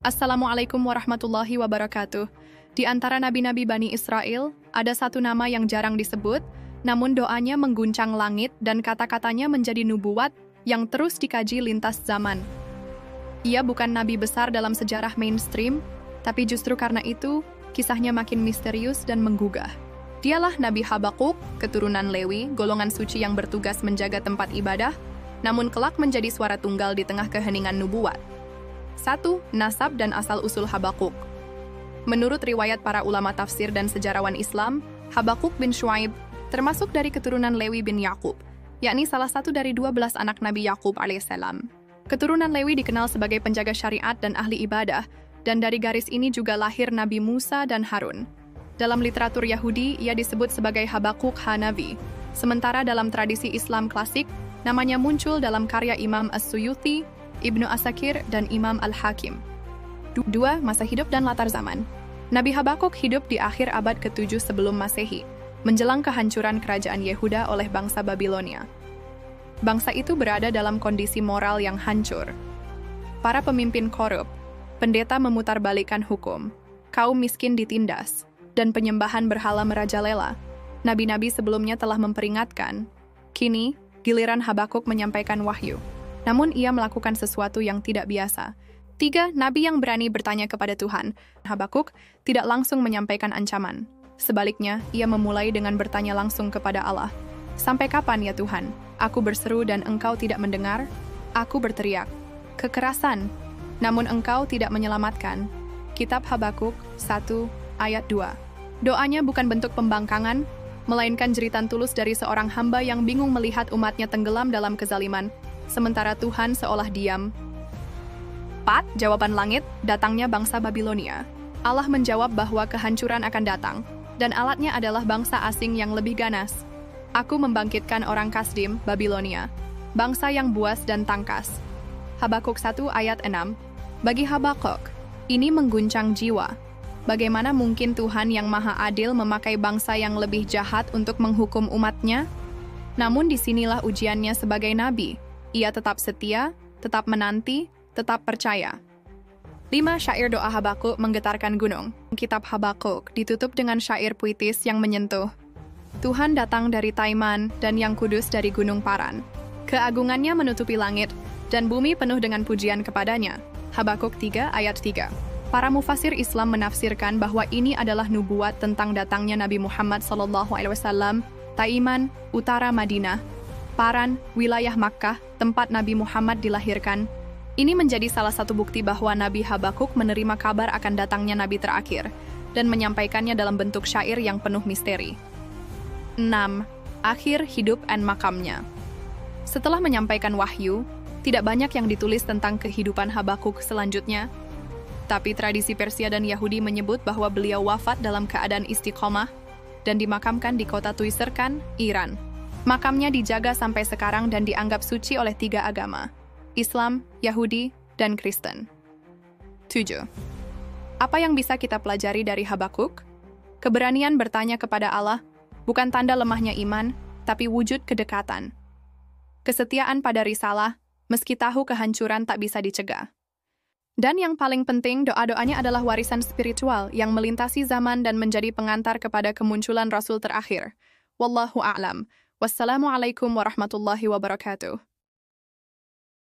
Assalamualaikum warahmatullahi wabarakatuh. Di antara nabi-nabi Bani Israel, ada satu nama yang jarang disebut, namun doanya mengguncang langit dan kata-katanya menjadi nubuat yang terus dikaji lintas zaman. Ia bukan nabi besar dalam sejarah mainstream, tapi justru karena itu, kisahnya makin misterius dan menggugah. Dialah Nabi Habakuk, keturunan Lewi, golongan suci yang bertugas menjaga tempat ibadah, namun kelak menjadi suara tunggal di tengah keheningan nubuat. 1. Nasab dan asal-usul Habakuk. Menurut riwayat para ulama tafsir dan sejarawan Islam, Habakuk bin Syuaib termasuk dari keturunan Lewi bin Yakub, yakni salah satu dari 12 anak Nabi Yakub alaihissalam. Keturunan Lewi dikenal sebagai penjaga syariat dan ahli ibadah, dan dari garis ini juga lahir Nabi Musa dan Harun. Dalam literatur Yahudi, ia disebut sebagai Habakuk Hanavi. Sementara dalam tradisi Islam klasik, namanya muncul dalam karya Imam As-Suyuti, Ibnu Asakir, dan Imam Al-Hakim. 2. Masa hidup dan latar zaman. Nabi Habakuk hidup di akhir abad ke-7 sebelum Masehi, menjelang kehancuran kerajaan Yehuda oleh bangsa Babilonia. Bangsa itu berada dalam kondisi moral yang hancur. Para pemimpin korup, pendeta memutarbalikkan hukum, kaum miskin ditindas, dan penyembahan berhala merajalela. Nabi-nabi sebelumnya telah memperingatkan. Kini, giliran Habakuk menyampaikan wahyu. Namun ia melakukan sesuatu yang tidak biasa. 3. Nabi yang berani bertanya kepada Tuhan. Habakuk tidak langsung menyampaikan ancaman. Sebaliknya, ia memulai dengan bertanya langsung kepada Allah. Sampai kapan ya Tuhan? Aku berseru dan engkau tidak mendengar. Aku berteriak. Kekerasan. Namun engkau tidak menyelamatkan. Kitab Habakuk 1 ayat 2. Doanya bukan bentuk pembangkangan, melainkan jeritan tulus dari seorang hamba yang bingung melihat umatnya tenggelam dalam kezaliman, sementara Tuhan seolah diam. 4. Jawaban langit, datangnya bangsa Babilonia. Allah menjawab bahwa kehancuran akan datang, dan alatnya adalah bangsa asing yang lebih ganas. Aku membangkitkan orang Kasdim, Babilonia, bangsa yang buas dan tangkas. Habakuk 1 ayat 6. Bagi Habakuk, ini mengguncang jiwa. Bagaimana mungkin Tuhan yang Maha Adil memakai bangsa yang lebih jahat untuk menghukum umatnya? Namun disinilah ujiannya sebagai nabi. Ia tetap setia, tetap menanti, tetap percaya. 5. Syair doa Habakuk menggetarkan gunung. Kitab Habakuk ditutup dengan syair puitis yang menyentuh. Tuhan datang dari Taiman dan yang kudus dari Gunung Paran. Keagungannya menutupi langit, dan bumi penuh dengan pujian kepadanya. Habakuk 3 ayat 3. Para mufasir Islam menafsirkan bahwa ini adalah nubuat tentang datangnya Nabi Muhammad SAW, Taiman, utara Madinah, Paran, wilayah Makkah, tempat Nabi Muhammad dilahirkan. Ini menjadi salah satu bukti bahwa Nabi Habakuk menerima kabar akan datangnya Nabi terakhir dan menyampaikannya dalam bentuk syair yang penuh misteri. 6. Akhir hidup dan makamnya. Setelah menyampaikan wahyu, tidak banyak yang ditulis tentang kehidupan Habakuk selanjutnya, tapi tradisi Persia dan Yahudi menyebut bahwa beliau wafat dalam keadaan istiqomah dan dimakamkan di kota Tuiserkan, Iran. Makamnya dijaga sampai sekarang dan dianggap suci oleh 3 agama, Islam, Yahudi, dan Kristen. 7. Apa yang bisa kita pelajari dari Habakuk? Keberanian bertanya kepada Allah bukan tanda lemahnya iman, tapi wujud kedekatan. Kesetiaan pada risalah, meski tahu kehancuran tak bisa dicegah. Dan yang paling penting, doa-doanya adalah warisan spiritual yang melintasi zaman dan menjadi pengantar kepada kemunculan Rasul terakhir. Wallahu a'lam. Wassalamualaikum warahmatullahi wabarakatuh.